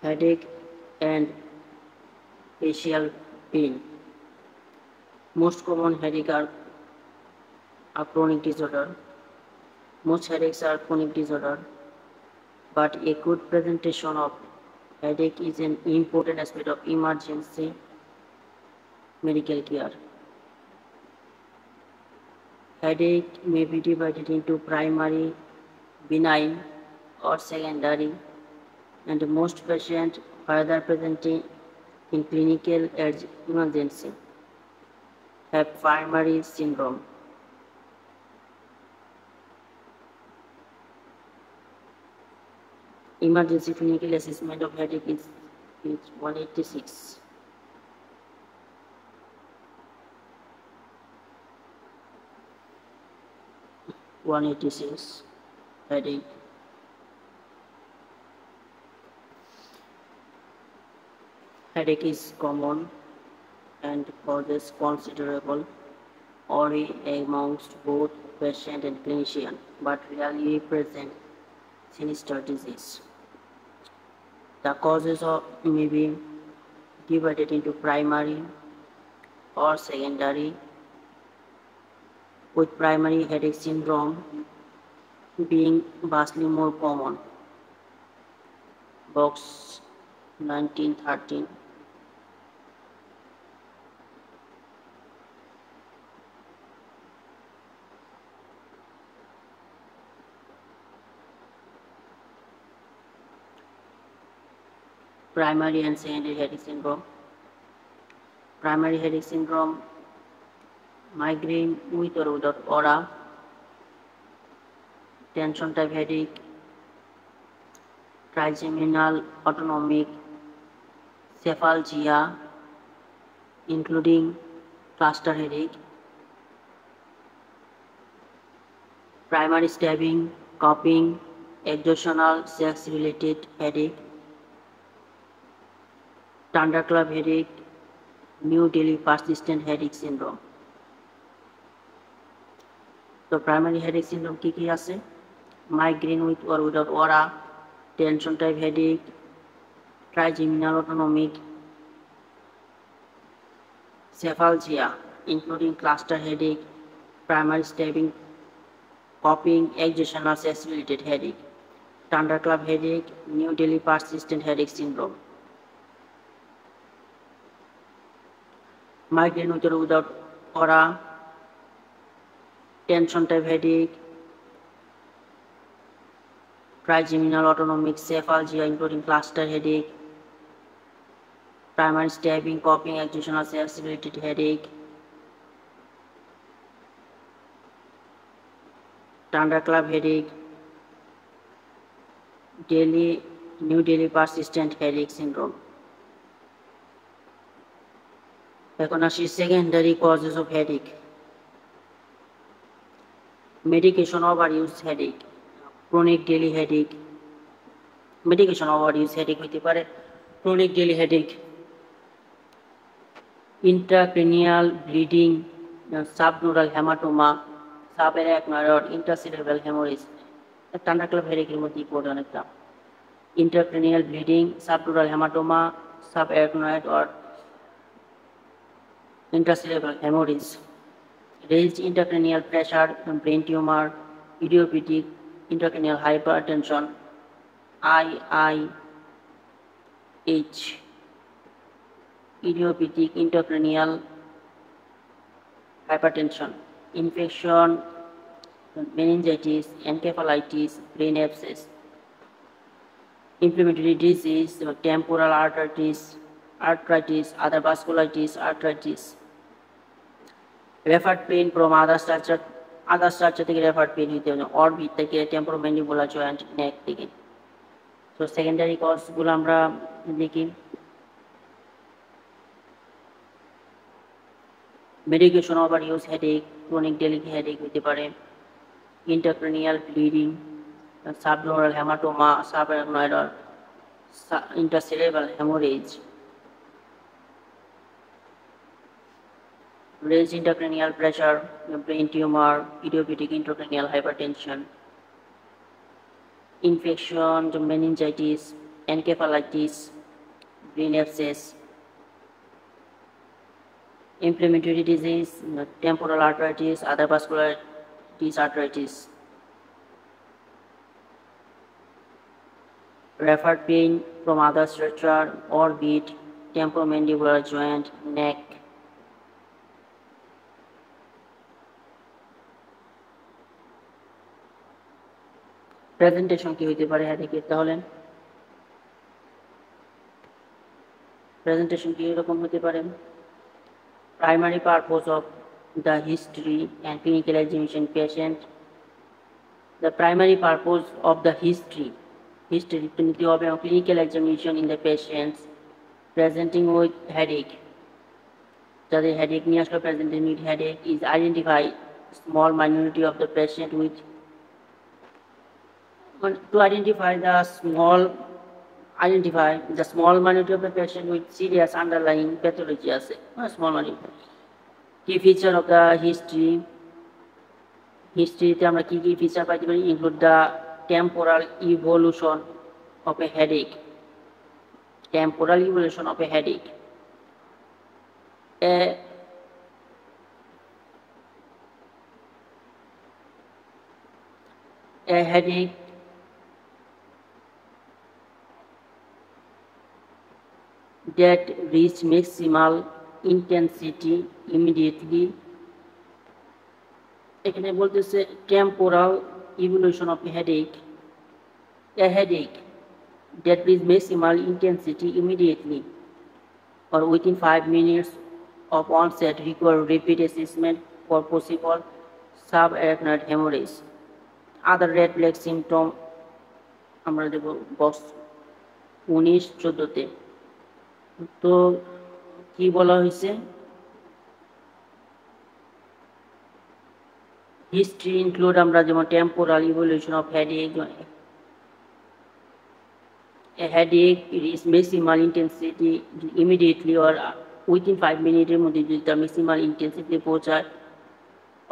headache, and facial pain. Most common headache are a chronic disorder. Most headaches are chronic disorder, but a good presentation of headache is an important aspect of emergency medical care. Headache may be divided into primary, benign, or secondary, and most patients, whether presenting in clinical emergency, have primary syndrome. Emergency clinical assessment of headache is 186. Headache. Headache is common and causes considerable worry amongst both patient and clinician, but rarely present sinister disease. The causes may be divided into primary or secondary, with primary headache syndrome being vastly more common. Box 1913. Primary and secondary headache syndrome. Primary headache syndrome, migraine with or without aura, tension type headache, trigeminal autonomic cephalgia, including cluster headache, primary stabbing, coughing, exhaustional sex-related headache, thunderclap headache, New Delhi persistent headache syndrome. So primary headache syndrome কি আছে? Migraine with or without aura, tension type headache, trigeminal autonomic cephalgia, including cluster headache, primary stabbing, coughing, exhaustional sex-related headache, thunderclap headache, New Delhi persistent headache syndrome. Migraine with or without aura, tension type headache, trigeminal autonomic cephalgia, including cluster headache, primary stabbing, coughing, exhaustional sex-related headache, thunderclap headache, New Delhi persistent headache syndrome. এখন আসি secondary causes of headache. Medication overuse headache, chronic daily headache. Medication overuse headache হতে পারে chronic daily headache, intracranial bleeding, subneural hematoma, subarachnoid or intracerebral hemorrhage. Thunderclap headache এর মধ্যে important একটা intracranial bleeding, subneural hematoma, subarachnoid or intracerebral hemorrhage, raised intracranial pressure, brain tumor, idiopathic intracranial hypertension, IIH, idiopathic intracranial hypertension, infection, meningitis, encephalitis, brain abscess, inflammatory disease, temporal arthritis, other vasculitis, arthritis, referred pain from other structure থেকে referred pain হইতে হবে orbit থেকে temporomandibular joint neck থেকে। তো secondary কজগুলো আমরা দেখি। Medication overuse headache, chronic daily headache হইতে পারে, intracranial bleeding, subneural hematoma, subarachnoid or intracerebral hemorrhage, raised intracranial pressure, brain tumor, idiopathic intracranial hypertension, infection, meningitis, encephalitis, brain abscess, inflammatory disease, temporal arteritis, other vascular arteritis, referred pain from other structure, orbit, temporomandibular joint, neck. Presentation কি হইতে পারে হেডেকের? তাহলে presentation কি এরকম হতে পারে? Primary purpose of the history and clinical examination patient. The primary purpose of the history to নিতে হবে এবং clinical examination in the patients presenting with headache. যাদের headache নিয়ে আসলে presenting with headache is identify small minority of the patient with to identify the small minority of the patient with serious underlying pathology আছে small minority. Key feature of the historyতে আমরা কি কি feature পাইতে পারি? include the temporal evolution of a headache. Temporal evolution of a headache. A headache that reach maximal intensity immediately. এখানে বলতেছে temporal evolution of a headache that reach maximal intensity immediately or within 5 minutes of onset require repeat assessment for possible subarachnoid hemorrhage. Other red flag symptom আমরা দেব box 19-14 তো কি বলা হয়েছে? History include আমরা যেমন temporal evolution of headache, a headache is maximal intensity immediately or within 5 মিনিটের মধ্যে যদি তার ম্যাক্সিমাল ইন্টেন্সিটি পৌঁছায়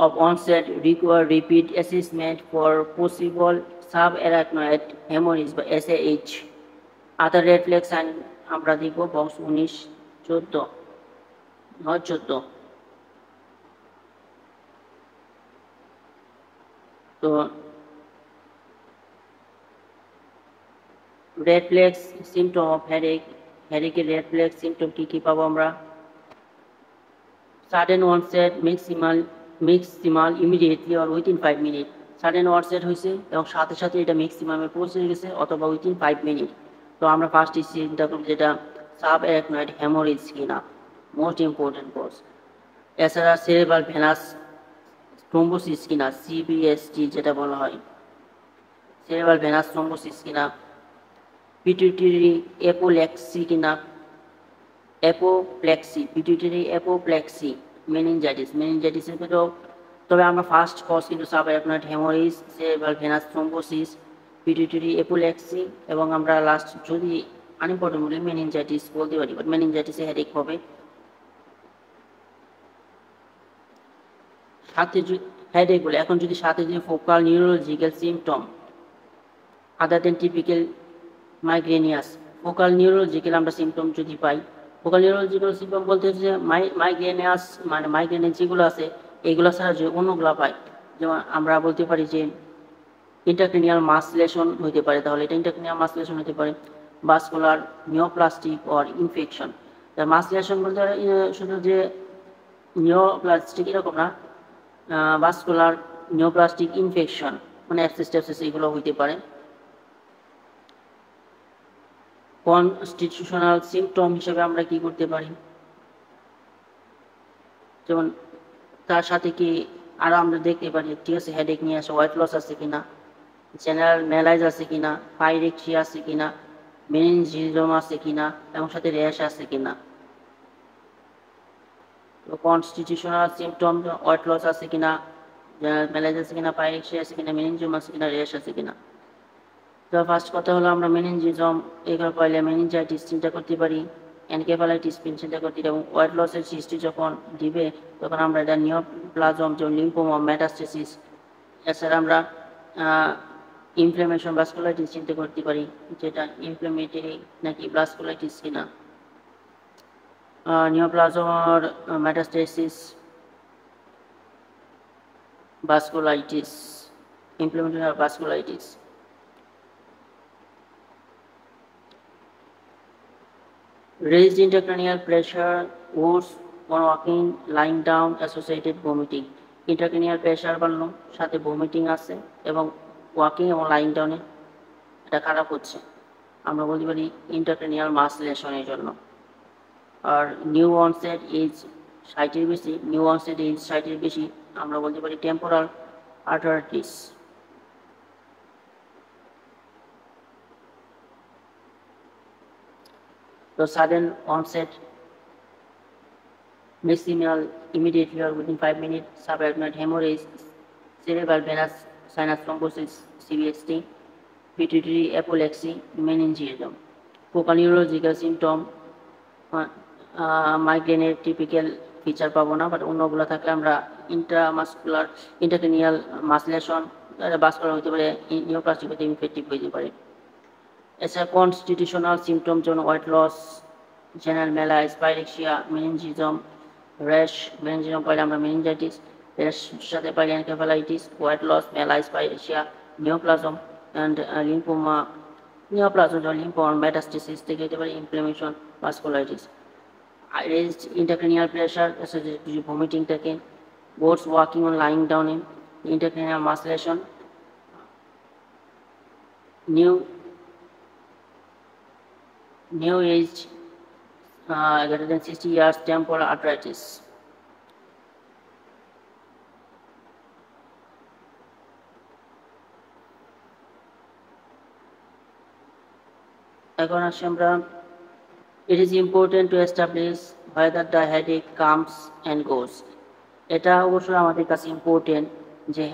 of onset require repeat assessment for possible subarachnoid hemorrhage বা SAH. Other red flag sign আমরা দেখব বক্স 19-14 তো red flags symptom of headache এর red flag symptom কি পাবো আমরা? sudden onset maximal immediately or within 5 minutes. sudden onset হয়েছে এবং সাথে সাথে এটা ম্যাক্সিমামে পৌঁছে গেছে অথবা within 5 minutes. তো আমরা ফার্স্ট চিন্তা করব যেটা সাবঅ্যারাকনয়েড হেমোরেজ কিনা, মোস্ট ইম্পর্টেন্ট কজ। এছাড়া সেরেব্রাল ভেনাস থ্রম্বোসিস কিনা, সিবিএসটি যেটা বলা হয়, সেরেব্রাল ভেনাস থ্রম্বোসিস কিনা, পিটুইটারি অ্যাপোপ্লেক্সি কিনা, পিটুইটারি অ্যাপোপ্লেক্সি, মেনিনজাইটিসের ক্ষেত্রেও। তবে আমরা ফার্স্ট কজ কিন্তু subarachnoid haemorrhage, cerebral venous thrombosis, pituitary apoplexy এবং আমরা লাস্ট যদি আনইম্পর্টেন্ট বলি মেনিনজাইটিস বলতে পারি, বাট মেনিনজাইটিসে হেডেক হবে। সাথে হেডেক বলে এখন যদি সাথে যদি ফোকাল নিউরোলজিক্যাল সিমটম আদার দেন টিপিক্যাল মাইগ্রেনিয়াস, ফোকাল নিউরোলজিক্যাল আমরা সিমটম যদি পাই, ফোকাল নিউরোলজিক্যাল সিমটম বলতে হচ্ছে যে মাইগ্রেনিয়াস মানে মাইগ্রেনের যেগুলো আছে এগুলো ছাড়া যে অন্যগুলো পাই, যেমন আমরা বলতে পারি যে ইন্টারক্রেনিয়াল মাসলেশন হতে পারে, তাহলে এটা ইন্টারক্রেনিয়াল মাসলেশন হতে পারে, ভাস্কুলার নিওপ্লাস্টিক অর ইনফেকশন। মাসলেশন বলতে শুধু যে নিওপ্লাস্টিক এরকম না, ভাস্কুলার নিওপ্লাস্টিক ইনফেকশন মানে অ্যাবসেস এগুলো হইতে পারে। কনস্টিটিউশনাল সিমটম হিসেবে আমরা কি করতে পারি, যেমন তার সাথে কি আরো আমরা দেখতে পারি, ঠিক আছে হেডেক নিয়ে আসে, হোয়াইট লস আছে কিনা, জেনারেল ম্যালাইজ আছে কিনা, পাইরেক্সিয়া আছে কিনা, মেনিনজিজম আছে কিনা এবং সাথে র্যাশ আছে কিনা। তো কনস্টিটিউশনাল সিমটম হোয়াইট লস আছে কিনা, জেনারেল ম্যালাইজ আছে কিনা, পাইরেক্সিয়া আছে কিনা, মেনিনজিজম আছে কিনা, র্যাশ আছে কিনা। তো ফার্স্ট কথা হলো আমরা মেনিনজিজম এগুলো পাইলে মেনিনজাইটিস চিন্তা করতে পারি, এনকেফালাইটিস চিন্তা করতে পারি, এবং হোয়াইট লসের হিস্ট্রি যখন দিবে তখন আমরা এটা নিওপ্লাজম যেমন লিম্ফোমা, মেটাস্টেসিস, এছাড়া আমরা ইনফ্লামেশন ভাস্কুলাইটিস চিন্তা করতে পারি, যেটা ইনফ্লামেটরি নাকি ভাস্কুলাইটিস কিনা। neoplasm or metastasis, vasculitis, implementation of vasculitis. Raised intracranial pressure, worse when walking, lying down, associated vomiting. Intracranial pressure বাড়লো, সাথে vomiting আছে এবং ওয়াকিং এবং লাইং ডাউনে এটা খারাপ হচ্ছে, আমরা বলতে পারি ইন্ট্রাক্রেনিয়াল মাস লেশনের জন্য। আর নিউ অনসেট এজ 60-এর বেশি, নিউ অনসেট এজ 60-এর বেশি আমরা বলতে পারি টেম্পোরাল আর্টারাইটিস। তো sudden onset maximal immediately or within 5 minutes, subarachnoid hemorrhage, cerebral venous sinus thrombosis, CVST, pituitary apoplexy, meningism. Focal neurological symptom, মাইগ্রেনের টিপিক্যাল ফিচার পাবো না, বাট অন্যগুলো থাকলে আমরা ইন্ট্রামাসকুলার ইন্ট্রাক্রেনিয়াল মাসলেশন ভাস্কুলার হতে পারে, নিউপ্লাস্টিক হতে ইনফেক্টিভ হতে পারে। এছাড়া কনস্টিটিউশনাল সিমটম যেমন weight loss, general malaise, pyrexia, meningism, rash, meningism পাইলে আমরা মেনিনজাইটিস, র্যাশ সাথে পাইলে encephalitis, weight loss, malaise, pyrexia, neoplasm and lymphoma, neoplasm lymphoma metastasis থেকে হতে পারে inflammation, vasculitis. Raised intracranial pressure associated with vomiting থাকে, worse walking or lying down in intracranial mass lesion, new age greater than 60 years, temporal arthritis. এখন আসি আমরা, it is important to establish whether the headache comes and goes. এটা অবশ্যই আমাদের কাছে important যে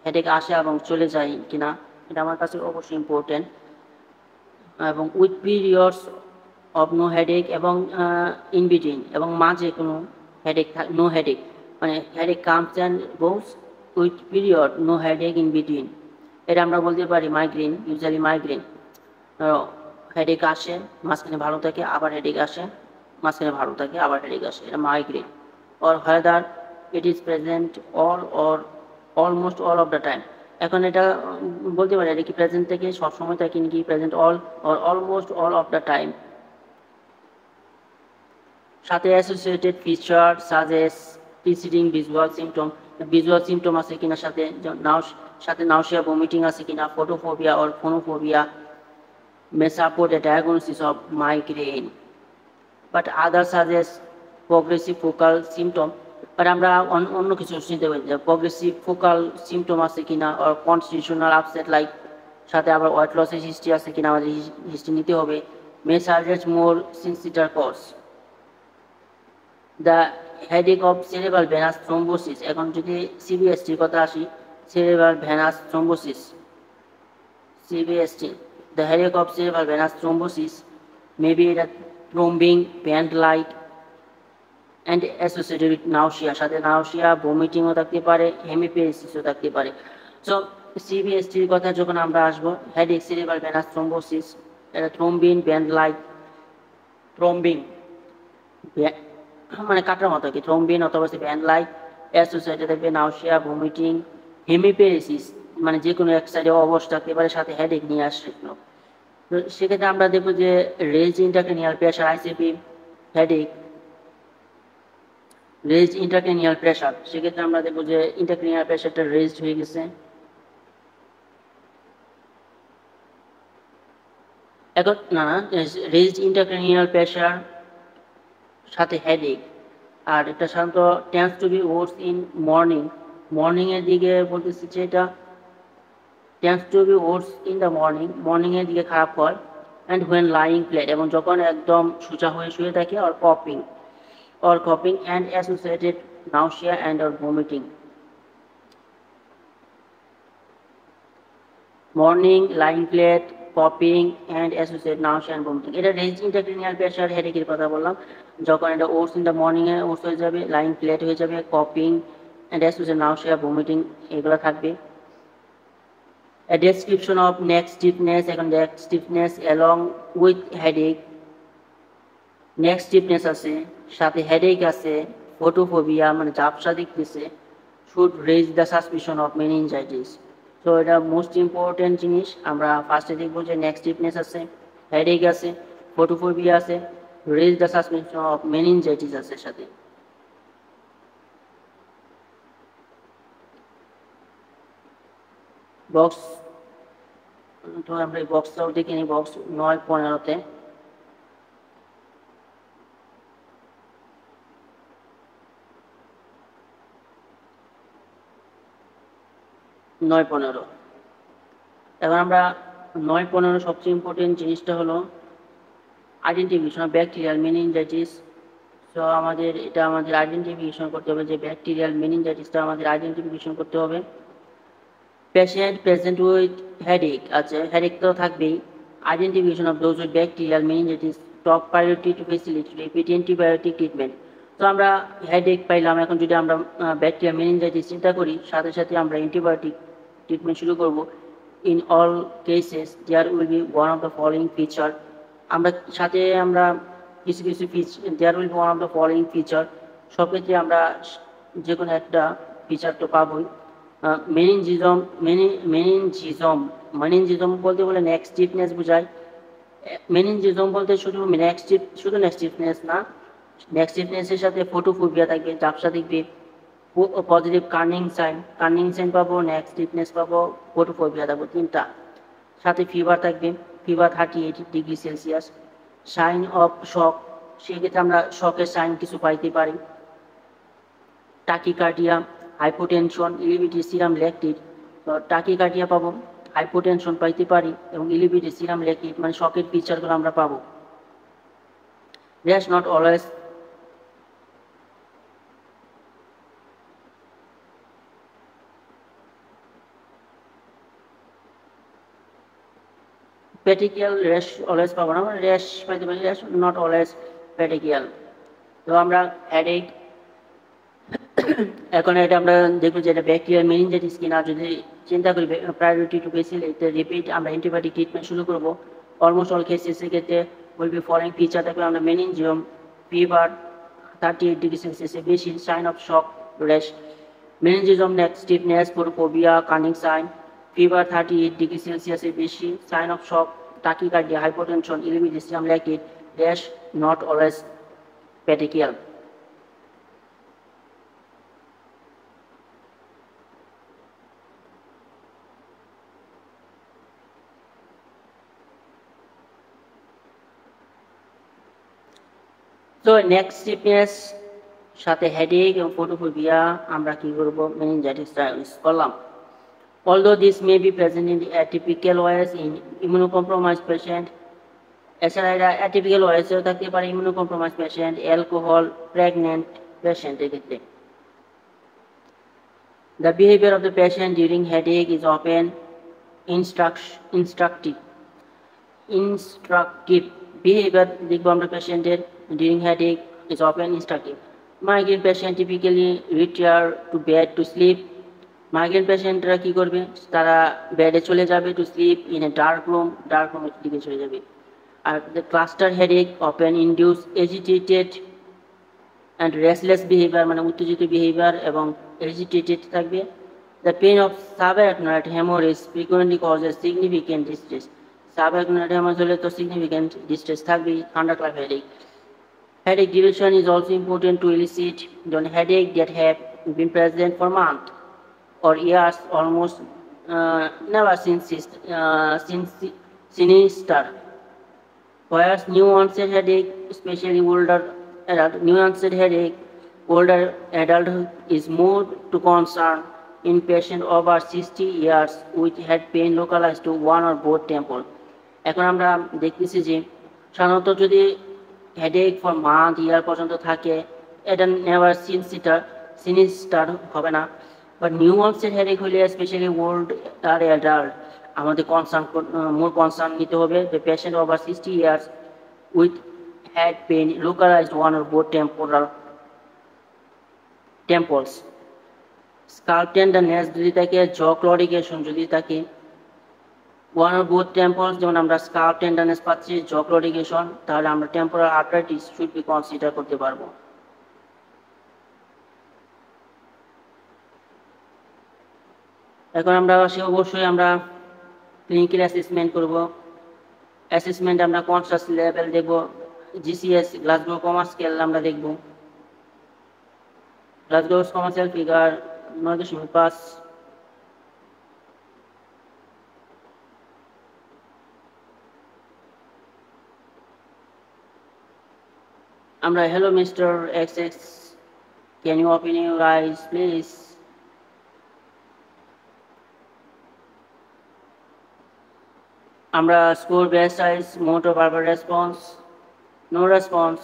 headache আসে এবং চলে যায় কিনা, এটা আমার কাছে অবশ্যই ইম্পর্টেন্ট। এবং with periods of no headache এবং ইন বিটুইন এবং মাঝে কোনো হেডেক নো হেডেক, মানে headache comes and goes with period no headache in between, এটা আমরা বলতে পারি মাইগ্রেন। ইউজুয়ালি মাইগ্রেন হেডেক আসে, মাঝখানে ভালো থাকে, আবার হেডেক আসে, মাঝখানে ভালো থাকে, আবার হেডেক আসে, এটা migraine. Or whether it is present all or almost all of the time, এখন এটা বলতে পারি এটা কি প্রেজেন্ট থেকে সবসময় থাকে নাকি present all or almost all of the time. সাথে associated feature such as preceding visual symptom আছে কিনা, সাথে নাউসিয়া ভমিটিং আছে কিনা, photophobia or phonophobia may support a diagnosis of migraine, but others suggest progressive focal symptom, but আমরা অন্য কিছু শুনতে পারি যে progressive focal symptom আছে কিনা, or constitutional upset like সাথে আবার ওয়েট লসের হিস্ট্রি আছে কিনা, আমাদের হিস্ট্রি নিতে হবে। may suggest more sincere cause. The headache of cerebral venous thrombosis, এখন যদি সিবিএসটির কথা আসি, cerebral venous thrombosis, CVST, the headache of cerebral venous thrombosis may be the thrombing, band-like and associated with nausea, সাথে নাউসিয়া ভমিটিংও থাকতে পারে, হেমিপ্যারেসিসও থাকতে পারে। সো সিবিএসটির কথা যখন আমরা আসবো, হেডেক সেরিব্রাল ভেনাস থ্রোম্বোসিস, এটা থ্রোম্বিন ব্যান্ড-লাইক, থ্রোম্বিং মানে কাটার মতো কি, থ্রোম্বিন অথবা ব্যান্ড-লাইক, অ্যাসোসিয়েটেড থাকবে নাউসিয়া, ভমিটিং, হেমিপ্যারেসিস মানে যে কোনো এক সাইডে অবস্থা থাকতে পারে, সাথে হেডেক নিয়ে আসছে। তো সেক্ষেত্রে আমরা দেখবো যে raise intracranial pressure, ICP, headache, raise intracranial pressure, সেক্ষেত্রে আমরা দেখবো যে ইন্ট্রাক্রেনিয়াল প্রেশারটা রেজড হয়ে গেছে। এখন রেজড ইন্ট্রাক্রেনিয়াল প্রেশার সাথে হেডেক, আর এটা সাধারণত tends to be worse in মর্নিংয়ের দিকে বলতেছি যে এটা tends to be worse in the morning এর দিকে খারাপ হয়, and when lying flat এবং যখন একদম সোজা হয়ে শুয়ে থাকে, or coughing and associated nausea and or vomiting. Morning, lying flat, coughing and associated nausea and vomiting, এটা রেজড ইন্ট্রাক্রেনিয়াল প্রেশার হেডেকের কথা বললাম। যখন এটা ওর্স ইন দ্য মর্নিংয়ে ওর্স হয়ে যাবে, লাইং ফ্ল্যাট হয়ে যাবে, coughing and associated nausea, vomiting এগুলো থাকবে। A description of neck stiffness, neck stiffness along with headache neck stiffness আছে, সাথে হেডেক আছে, ফোটোফোবিয়া মানে ঝাপসা দেখতেছে, should raise the suspicion of meningitis. তো এটা মোস্ট ইম্পর্টেন্ট জিনিস। আমরা ফার্স্টে দেখবো যে নেক স্টিফনেস আছে, হেডেক আছে, ফোটোফোবিয়া আছে, raise the suspicion of meningitis আছে সাথে। বক্স তো আমরা এই বক্সটাও দেখে নিই, বক্স 9-15-তে। এখন আমরা 9-15 সবচেয়ে ইম্পর্টেন্ট জিনিসটা হলো আইডেন্টিফিকেশন অফ ব্যাকটেরিয়াল মেনিনজাইটিস। তো আমাদের আইডেন্টিফিকেশন করতে হবে যে ব্যাকটেরিয়াল মেনিনজাইটিসটা আমাদের আইডেন্টিফিকেশন করতে হবে। পেশেন্ট প্রেজেন্ট উইথ হেডেক আছে, হেডেক তো থাকবেই। Identification of those with bacterial meningitis, top priority to facility repeat antibiotic treatment. তো আমরা হেডেক পাইলাম, এখন যদি আমরা ব্যাকটেরিয়াল মেনিনজাইটিস চিন্তা করি, সাথে সাথে আমরা অ্যান্টিবায়োটিক ট্রিটমেন্ট শুরু করব। In all cases there will be one of the following feature. আমরা কিছু there will be one of the following feature, সব ক্ষেত্রে আমরা যে কোনো একটা ফিচার তো পাবোই। মেনিনজিজম বলতে বলে নেক স্টিফনেস বোঝায়। মেনিনজিজম বলতে শুধু নেক স্টিফনেস না, নেক স্টিফনেসের সাথে ফোটোফোবিয়া থাকবে, ঝাপসা দেখবে, পজিটিভ কার্নিং সাইন পাবো, নেক স্টিফনেস পাবো, ফোটোফোবিয়া থাকবো, তিনটা। সাথে ফিভার থাকবে, ফিভার 38°C। সাইন অফ শক, সেক্ষেত্রে আমরা শকের সাইন কিছু পাইতে পারি। Tachycardia, hypotension, elevated serum lactate. তো টাকিকার্ডিয়া পাবো, হাইপোটেনশন পাইতে পারি এবং ইলিভেটেড সিরাম ল্যাকটেট মানে শকের ফিচারগুলো আমরা পাবো। Rash not always petechial, rash always পাবো না, র্যাশ পাইতে পারি, র্যাশ নট অলওয়েজ পেটিকিয়াল। তো আমরা হেডেক, এখন এটা আমরা দেখবো যে এটা ব্যাকটেরিয়াল মেনিনজাইটিস কিনা। যদি চিন্তা করি প্রায়োরিটি টু ফেসিলিটি রিপিট, আমরা অ্যান্টিবায়োটিক ট্রিটমেন্ট শুরু করব। অলমোস্ট অল কেসেস ক্ষেত্রে উইল বি ফলোইং ফিচার থাকবে, আমরা মেনিনজিয়াম, ফিভার 38°C বেশি, sign of shock, rash, meningism, neck stiffness, photophobia, Kernig sign, fever 38°C বেশি, sign of shock, tachycardia, hypotension, elevated serum lactate, rash not always petechial. তো neck stiffness সাথে headache এবং photophobia আমরা কি করব, meningitis diagnosis করলাম। Although this may be present in the atypical OS in immunocompromised patient, এছাড়া এটা অ্যাটিপিক্যাল ওএসেও থাকতে পারে ইমিউনোকম্প্রোমাইজ পেশেন্ট, অ্যালকোহল, প্রেগনেন্ট পেশেন্টের ক্ষেত্রে। The behavior of the patient during headache is often instructive behavior দেখবো আমরা পেশেন্টের during headache is often instructive. Migraine patient typically retire to bed to sleep. Migraine পেশেন্টরা কি করবে, তারা বেডে চলে যাবে, to sleep in a dark রুমের দিকে চলে যাবে। আর the cluster headache often induce agitated and restless behavior মানে উত্তেজিত বিহেভিয়ার এবং agitated থাকবে। The pain of subarachnoid hemorrhage frequently causes significant distress. Subarachnoid hemorrhage হলে তো significant distress থাকবে, thunderclap headache. Headache duration is also important to elicit on headache that have been present for months or years, almost never sinister. Whereas new onset headache, especially older adult is more to concern in patients over 60 years with head pain localized to one or both temple. এখন আমরা দেখতেছি যে সাধারণত যদি headache for month ইয়ার পর্যন্ত থাকে, এটা never sinister হবে না। বাট নিউ অনসেট হেডেক হলে স্পেশালি ওল্ড আর অ্যাডাল্ট আমাদের মোর কনসার্ন নিতে হবে। The patient over 60 years with head pain localized one or both temples. Scalp tenderness যদি থাকে, জ ক্লরিকেশন যদি থাকে, ওয়ান অর বোথ টেম্পলস, যেমন আমরা স্কাল্প টেন্ডারনেস পাচ্ছি, জ ক্লডিকেশন, তাহলে আমরা temporal arthritis should be consider করতে পারবো। এখন আমরা অবশ্যই আমরা ক্লিনিক্যাল অ্যাসেসমেন্ট করব। অ্যাসেসমেন্ট আমরা কনসাস লেভেল দেখব, জিসিএস গ্লাসগো কমা স্কেল আমরা দেখব। Glasgow commercial figure 9.5। আমরা hello Mr. XX, can you open your eyes please? আমরা score best eyes, motor verbal response, no response,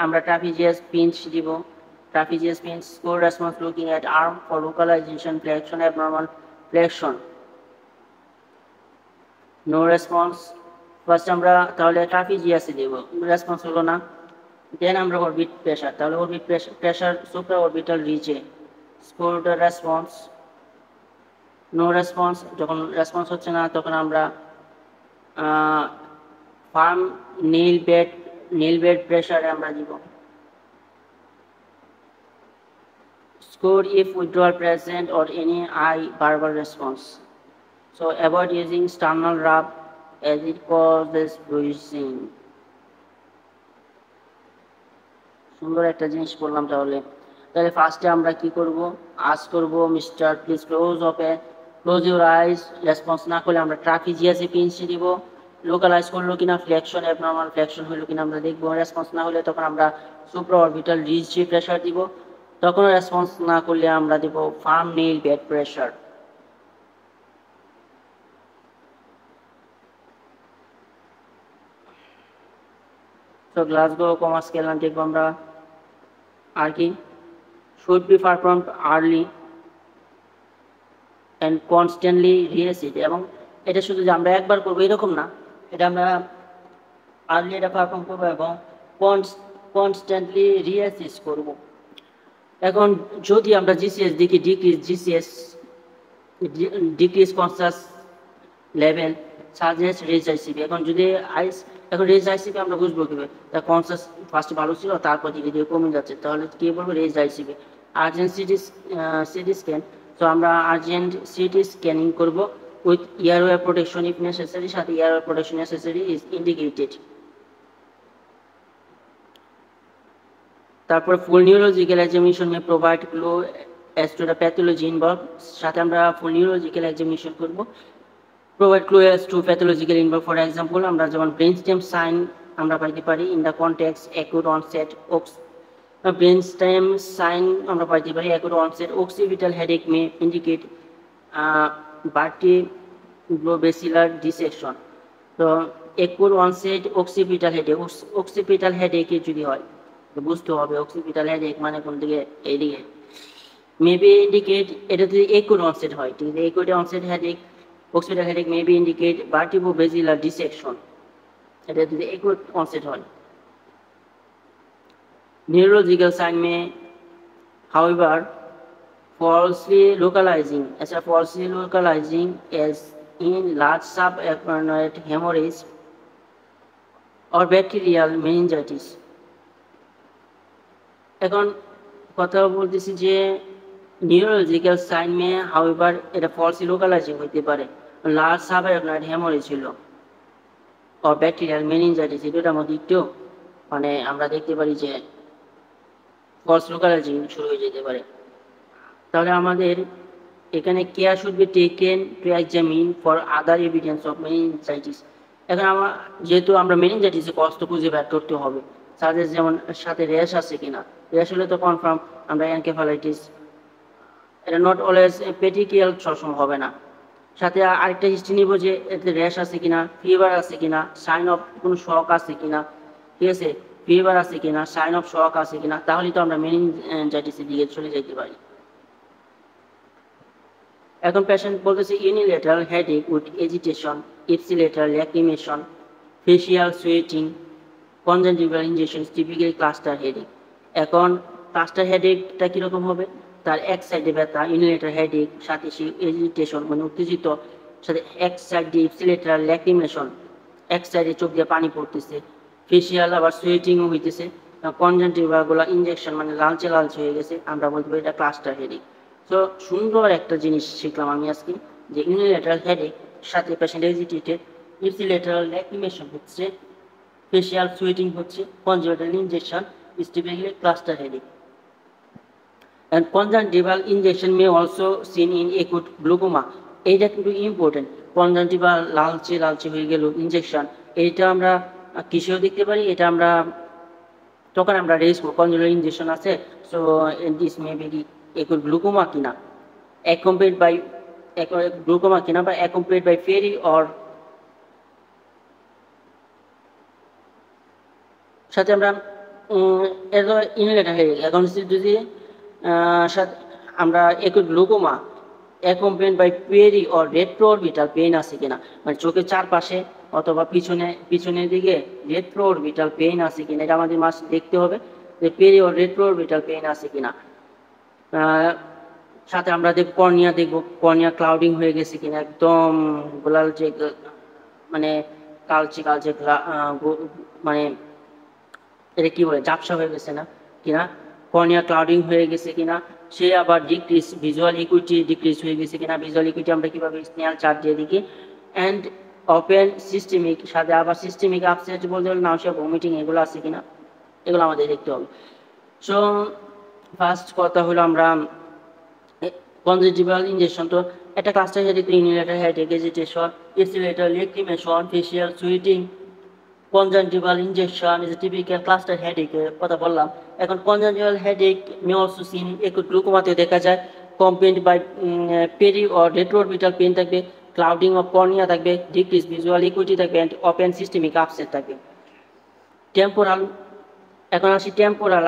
আমরা ট্রাপিজিয়াস পিঞ্চ দিব। Trapezius pinch score response looking at arm for localisation, flexion, abnormal flexion, no response. First আমরা তাহলে ট্রাপিজিয়াসে দেব, response হলো না। Then আমরা অরবিট প্রেশার, তাহলে অরবিট প্রেশার সুপ্রা অরবিটাল রিচে, score the response, no response. যখন রেসপন্স হচ্ছে না তখন আমরা ফার্ম নীল বেড প্রেশারে আমরা দিব। Score if withdrawal present or any eye verbal response. So avoid using sternal rub as it causes bruising. সুন্দর একটা জিনিস বললাম। তাহলে ফার্স্টে আমরা কি করব, আজ করব mister please close your eyes. Response না করলে আমরা ট্রাপিজিয়াসে পিঞ্চ দিব, লোকালাইজ করলো কিনা, ফ্লেকশন অ্যাবনর্মাল ফ্লেকশন হলো কিনা আমরা দেখব। রেসপন্স না হলে তখন আমরা সুপ্রা অরবিটাল রিচে প্রেশার দিব। তখন রেসপন্স না করলে আমরা দিব ফার্ম নেইল বেড প্রেশার। তো গ্লাসগো কমা স্কেল দেখবো আমরা। আর কি should be performed early and constantly reassessed, এবং এটা শুধু যে আমরা একবার করবো এরকম না, এটা আমরা আর্লি এটা পারফর্ম করবো এবং কনস্ট্যান্টলি রিএসিস করব। এখন যদি আমরা জিসিএস দেখি, decrease conscious level suggest raise ICP. এখন যদি এখন রেজ আইসিবি আমরা বুঝবো কিভাবে, তার কনসাস ফার্স্ট ভালো ছিল, তারপর ধীরে ধীরে কমে যাচ্ছে, তাহলে কি বলবো raised ICP. Urgent CT scan, তো আমরা আর্জেন্ট সিটি স্ক্যানিং করব with airway protection if necessary, সাথে airway protection necessary is indicated. তারপর full neurological examination may provide clue as to the pathology involve, সাথে আমরা ফুল নিউরোলজিক্যাল এক্সামিনেশন করব, provide clue as to pathological involve. For example আমরা যেমন brain stem sign আমরা পাইতে পারি in the context acute onset brain stem sign আমরা পাইতে পারি অ্যাকুট অনসেট অক্সিপিটাল হেডেক মে ইন্ডিকেট ভার্টিব্রোবেসিলার ডিসেকশন। তো অ্যাকুট অনসেট অক্সিপিটাল হেডেকে যদি হয় বুঝতে হবে অক্সিপিটাল হেডেক মানে কোন দিকে, এইদিকে মেবি ইন্ডিকেট, এটা যদি অ্যাকুট অনসেট হয়, ঠিক আছে, acute onset headache occipital headache may be indicate vertebrovascular dissection, এটা যদি acute onset হয়। Neurological sign may however falsely localizing as in large subarachnoid hemorrhage or bacterial meningitis। এখন কথা বলতেছি যে নিউরোলজিক্যাল সাইন মে হাউএভার এটা ফলসলি লোকালাইজিং হইতে পারে, লার্জ সাবারঅ্যাকনয়েড হেমোরেজ ছিল ও ব্যাকটেরিয়াল মেনিনজাইটিস, এটার মধ্যে একটু মানে আমরা দেখতে পারি যে ফলস লোকালাইজিং শুরু হয়ে যেতে পারে। তাহলে আমাদের এখানে care should be taken to examine for other evidence of meningitis. এখন যেহেতু আমরা মেনিনজাইটিসে কষ্ট খুঁজে বের করতে হবে, সাজেস্ট যেমন সাথে র্যাশ আছে কিনা, র্যাশ হলে তো কনফার্ম আমরা এনকেফালাইটিস, এটা নট অলওয়েজ পেটিকিয়াল সবসময় হবে না। সাথে আরেকটা হিস্ট্রি নিব যে এতে র্যাশ আছে কিনা, ফিভার আছে কিনা, সাইন অফ কোনো শক আছে কিনা, ঠিক আছে, ফিভার আছে কিনা, সাইন অফ শক আছে কিনা, তাহলে তো আমরা মেনিনজাইটিসের দিকে চলে যেতে পারি। এখন পেশেন্ট বলতেছে unilateral headache with agitation, ipsilateral lacrimation, facial sweating, conjunctival injection, typically cluster headache. এখন ক্লাস্টার হেডেকটা কীরকম হবে, তার এক সাইডে ব্যথা, ইউনিলেটার হেডেক, সাথে এজিটেশন মানে উত্তেজিত, সাথে এক সাইডে ইপসিলেটারাল ল্যাক্রিমেশন, এক সাইডে চোখ দিয়ে পানি পড়তেছে, ফেসিয়াল আবার সুয়েটিংও হইতেছে, কনজাংটিভা গুলো ইনজেকশন মানে লালচে লালচে হয়ে গেছে, আমরা বলতে পারি এটা ক্লাস্টার হেডেক। তো সুন্দর একটা জিনিস শিখলাম আমি আজকে, যে ইউনিলেটারাল হেডেক সাথে পেশেন্ট এজিটেটেড, ইপসিলেটারাল ল্যাক্রিমেশন হচ্ছে, ফেসিয়াল সুয়েটিং হচ্ছে, conjunctival injection is typically cluster headache. And conjunctival injection may also seen in acute glaucoma. এইটা কিন্তু ইম্পর্টেন্ট। কনজাংটিভাল লালচে লালচে হয়ে গেল ইনজেকশন, এইটা আমরা কিসেও দেখতে পারি, এটা আমরা তখন আমরা রেজ করব কনজাংটিভাল ইনজেকশন আছে, so this may be acute glaucoma কিনা, accompanied by glaucoma কিনা বা accompanied by fairy or সাথে আমরা ইনলেটার হেডেক। এখন যদি আমরা acute glaucoma accompanied by peri or retroorbital pain আছে কিনা, মানে চোখের চারপাশে অথবা পিছনের দিকে রেট্রোঅরবিটাল পেইন আছে কিনা, এটা আমাদের মাস দেখতে হবে যে পেরি অর রেট্রোঅরবিটাল পেইন আছে কিনা। সাথে আমরা কর্নিয়া দেখবো, কর্নিয়া ক্লাউডিং হয়ে গেছে কিনা, একদম গোলাল যে মানে কালচে কালচে মানে এটা কি বলে ঝাপসা হয়ে গেছে না কিনা, কর্নিয়া ক্লাউডিং হয়ে গেছে কিনা, সে আবার ডিক্রিজ ভিজুয়াল ইকুইটি ডিক্রিজ হয়ে গেছে কিনা, ভিজুয়াল ইকুইটি আমরা কিভাবে স্নেল চার্ট দিয়ে দেখি। অ্যান্ড ওপেন সিস্টেমিক, সাথে আবার সিস্টেমিক আপসেট বলতে হলে নাউসিয়া ভমিটিং এগুলো আছে কিনা, এগুলো আমাদের দেখতে হবে। সো ফার্স্ট কথা হলো আমরা কনজাংটিভাল ইনজেকশন, তো একটা cluster headache, unilateral headache, agitation, ipsilateral lacrimation, facial sweating, conjunctival injection is a typical cluster headache কথা বললাম। এখন conjunctival headache may also seen acute glaucoma তে দেখা যায়, accompanied by peri or retroorbital pain থাকবে, clouding of cornea থাকবে, decreased visual acuity থাকবে, and open systemic upset থাকবে। টেম্পোরাল, এখন আসি টেম্পোরাল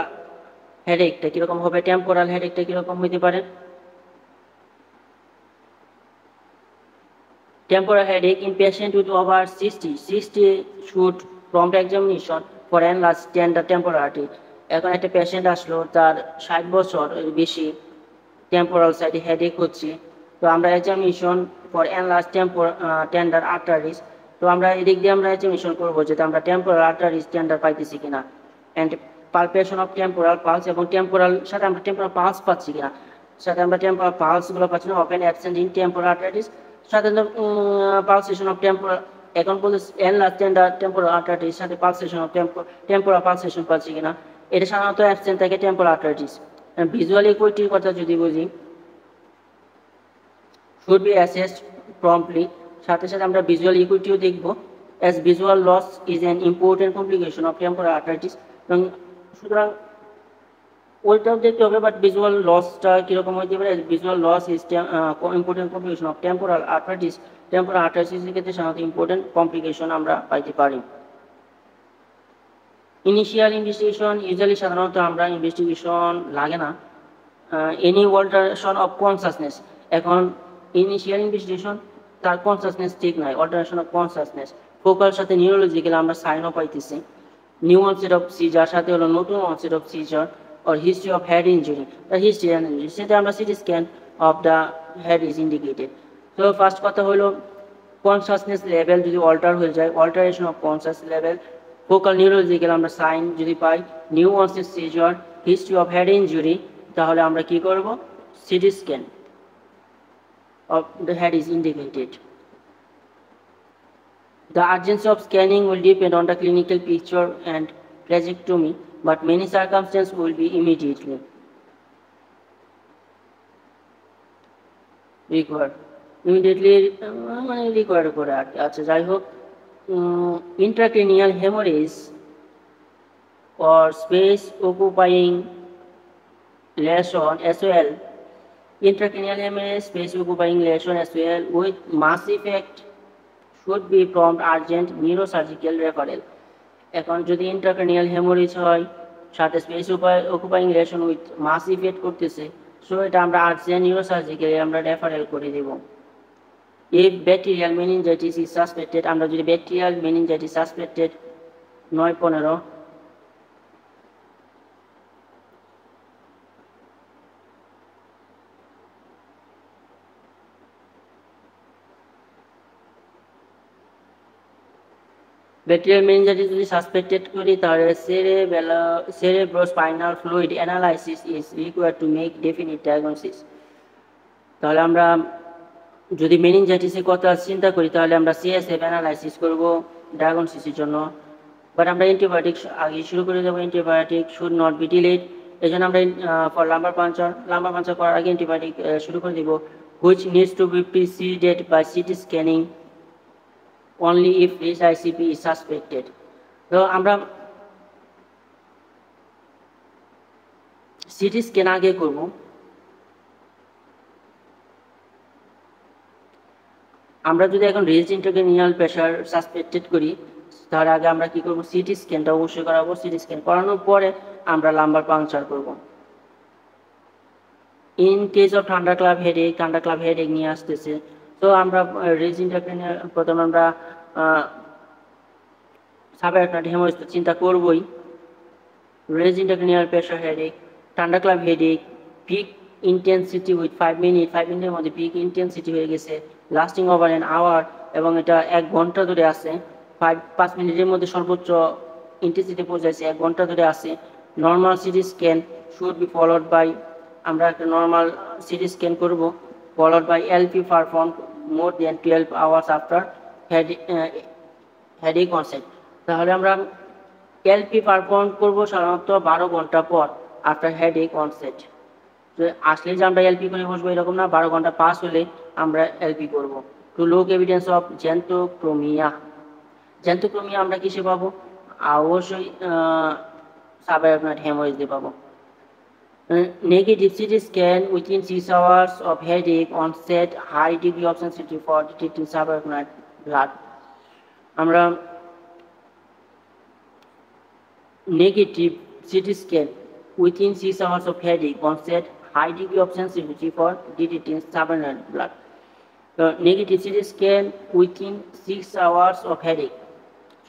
হেডেকটা কিরকম হবে, টেম্পোরাল হেডেকটা কিরকম হইতে পারে। Temporal headache in patient with over 60 should prompt examination for enlarged tender temporal artery. এখন একটা পেশেন্ট আসলো, তার 60 বছর বেশি, টেম্পোরাল সাইডে হেডেক হচ্ছে, তো আমরা examination for enlarge tender arteries, তো আমরা এদিক দিয়ে আমরা এক্সামিনেশন করবো যে আমরা টেম্পোরাল আর্টারিজ টেন্ডার পাইতেছি কিনা, and palpation of temporal pulse, এবং টেম্পোরাল সাথে আমরা টেম্পোরাল পালস পাচ্ছি কিনা, সাথে আমরা টেম্পোরাল পালসগুলো পাচ্ছি না, open absent in temporal arteries, সাথে পালসেশন অফ টেম্পোরাল, এখন বলতে এনলার্জ টেম্পোরাল আর্টারিজ সাথে পালসেশন অফ টেম্পোরাল পালসেশন পাচ্ছি কিনা, এটা সাধারণত অ্যাবসেন্ট থাকে টেম্পোরাল আর্টারিজ। ভিজুয়াল ইকুইটির কথা যদি বুঝি, should be assessed promptly, সাথে সাথে আমরা ভিজুয়াল ইকুইটিও দেখব, as visual loss is an important complication of temporal arteritis, এবং সুতরাং ওইটাও দেখতে হবে, বাট ভিজুয়াল লসটা কিরকম হইতে পারে, visual loss is important complication of temporal arteritis, temporal আর্টারিটিসের ক্ষেত্রে সাধারণত ইম্পর্টেন্ট কমপ্লিকেশন আমরা পাইতে পারি। ইনিশিয়াল ইনভেস্টিগেশন, ইউজুয়ালি সাধারণত আমরা ইনভেস্টিগেশন লাগে না, এনি অল্টারেশন অফ কনসাসনেস, এখন ইনিশিয়াল ইনভেস্টিগেশন তার কনসাসনেস ঠিক নাই, অল্টারেশন অফ কনসাসনেস, ফোকাল সাথে নিউরোলজিক্যাল আমরা সাইনও পাইতেছি, নিউ অনসেট অফ সিজার সাথে হলো নতুন onset of seizure, or history of head injury, the history and injury সেটা আমরা CT scan of the head is indicated. So first কথা হলো consciousness level যদি অল্টার হয়ে যায়, alteration of conscious level, focal neurological আমরা সাইন যদি পাই, new onset seizure, history of head injury, তাহলে আমরা কি করব, CT scan of the head is indicated. The urgency of scanning will depend on the clinical picture and trajectomy, but many circumstances will be immediately required. মানে required করে আর কি। আচ্ছা যাই হোক, intracranial hemorrhage or space occupying lesion as well, intracranial hemorrhage, space occupying lesion as well with mass effect should be prompt urgent neurosurgical referral. এখন যদি intracranial haemorrhage হয়, সাথে space occupying lesion with mass effect করতেছে, so এটা আমরা urgent neurosurgically আমরা referral করে দেব। If bacterial meningitis is suspected, আমরা যদি bacterial meningitis suspected 9-15, bacterial meningitis যদি সাসপেক্টেড করি তাহলে cerebrospinal fluid analysis is required to make definite diagnosis। তাহলে আমরা যদি মেনিনজাইটিসের কথা চিন্তা করি তাহলে আমরা CSF অ্যানালাইসিস করব ডায়াগনোসিসের জন্য। বাট আমরা অ্যান্টিবায়োটিক আগে শুরু করে দেবো। Antibiotic should not be delayed, এই জন্য আমরা ফর লাম্বার পাঞ্চার করার আগে অ্যান্টিবায়োটিক শুরু করে দেবো, which needs to be preceded by CT scanning only if this ICP is suspected। তো আমরা সিটি স্ক্যান আগে করব। আমরা যদি এখন রেজ ইন্ট্রাক্রেনিয়াল প্রেশার সাসপেক্টেড করি তাহলে আগে আমরা কি করব, সিটি স্ক্যানটা অবশ্যই করাবো। সিটি স্ক্যান করানোর পরে আমরা লাম্বার পাংচার করব। ইন কেস অফ ঠান্ডা ক্লাব হেডেক নিয়ে আসতেছে, তো আমরা রেজ ইন্ট্রাক্রেনিয়াল প্রথমে আমরা সাবঅ্যাকুইট হেমোরেজ চিন্তা করবই। Raise intracranial pressure headache, thunderclap headache, peak intensity with 5 মিনিটের মধ্যে পিক ইন্টেন্সিটি হয়ে গেছে, লাস্টিং ওভার অ্যান আওয়ার, এবং এটা 1 ঘন্টা ধরে আছে। 5 মিনিটের মধ্যে সর্বোচ্চ ইন্টেন্সিটি পৌঁছাইছে, 1 ঘন্টা ধরে আছে। Normal CT scan should be followed by, আমরা একটা নর্মাল সিটি স্ক্যান করব, followed by LP perform more than 12 hours after headache onset. তাহলে আমরা এলপি পারফর্ম করব সাধারণত 12 ঘন্টা পর আফটার হেডেক অনসেট। আসলে যে আমরা এলপি করে বসবো এরকম না, 12 ঘন্টা পাস হলে আমরা এলপি করব। টু লুক এভিডেন্স অফ জ্যান্থোক্রোমিয়া আমরা কিসে পাবো? অবশ্যই সাবঅ্যাকুইট হেমোরেজ দিয়ে পাবো। Negative CT scan within 6 hours of headache onset, high degree of sensitivity for detecting subarachnoid blood। আমরা negative CT scan within 6 hours of headache onset, high degree of sensitivity for detecting subarachnoid blood। Negative CT scan within 6 hours of headache,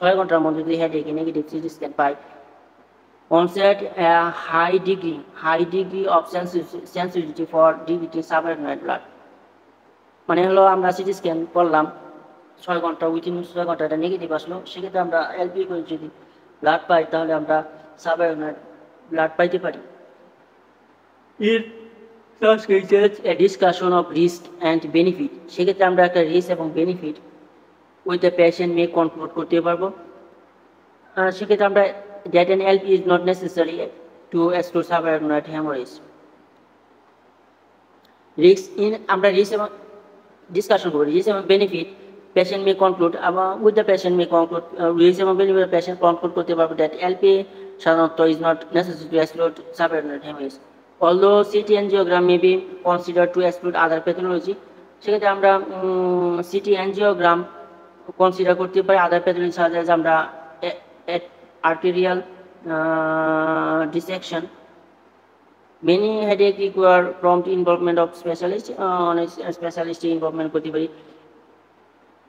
6 ঘন্টার মধ্যে যদি হেডেকে negative CT scan pi. onset high degree of sensitivity for detecting subarachnoid blood, মানে হলো আমরা CT scan করলাম 6 ঘন্টা, within 6 ঘন্টা এটা নেগেটিভ আসলো, সেক্ষেত্রে আমরা এলপি করে যদি ব্লাড পাই তাহলে আমরা সাবঅ্যাকুইট ব্লাড পাইতে পারি। এর discussion of risk and benefit, সেক্ষেত্রে আমরা একটা রিস্ক এবং benefit with the patient May conclude করতে পারবো। সেক্ষেত্রে আমরা that an LP is not necessary to exclude subarachnoid hemorrhage। আমরা রিস্ক এবং ডিসকাশন করব, রিস্ক এবং বেনিফিট পেশেন্ট মে কনক্লুড, এবং with the patient May conclude, risk এবং বেনিফিট পেশেন্ট কনক্লুড করতে পারবে দ্যাট এলপি সাধারণত is not necessary to exclude subarachnoid hemorrhage, although CT angiogram may be considered to exclude other pathology। সেক্ষেত্রে আমরা city angiogram consider করতে পারি আদার pathology such as আমরা arterial dissection। Many headache require prompt involvement of specialist, specialist involvement করতে পারি।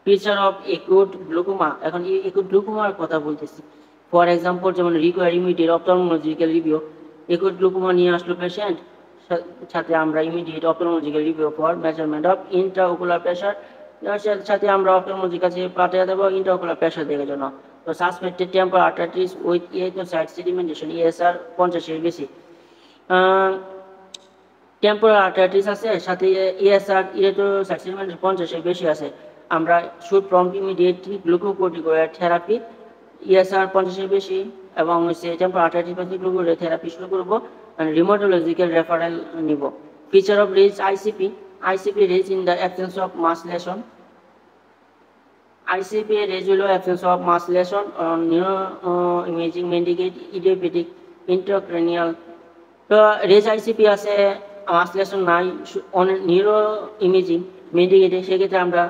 Picture of acute glaucoma, এখন acute glaucoma এর কথা বলতেছি। ফর এক্সাম্পল যেমন require immediate ophthalmological review, acute glaucoma নিয়ে আসলো পেশেন্ট, সাথে আমরা immediate ophthalmological review for measurement of intraocular pressure, সাথে আমরা অপথলমোলজির কাছে পাঠিয়ে দেবো ইন্ট্রাওকুলার প্রেশার দেখার জন্য। তো suspected temporal arteritis with side sedimentation, ESR 50 এর বেশি, টেম্পোরাল আর্টারিটিস আছে সাথে ESR সাইড সেডিমেন্টেশন 50 এর বেশি আছে, আমরা should prompt immediately glucocorticoid therapy, ESR 50 এর বেশি এবং টেম্পোরাল আর্টারিটিস গ্লুকোকর্টিকয়েড থেরাপি শুরু করব, রিউমাটোলজিক্যাল রেফারেল নিব। Feature of raise ICP raise in the absence of mass lesion, ICP raise হলো absence of mass lesion on neuro imaging indicate idiopathic intracranial। তো raise ICP আছে, mass lesion নাই, on neuro imaging indicate, সেক্ষেত্রে আমরা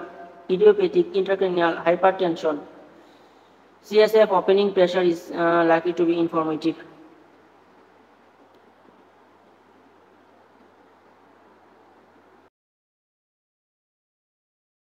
idiopathic intracranial hypertension, CSF opening pressure is likely to be informative।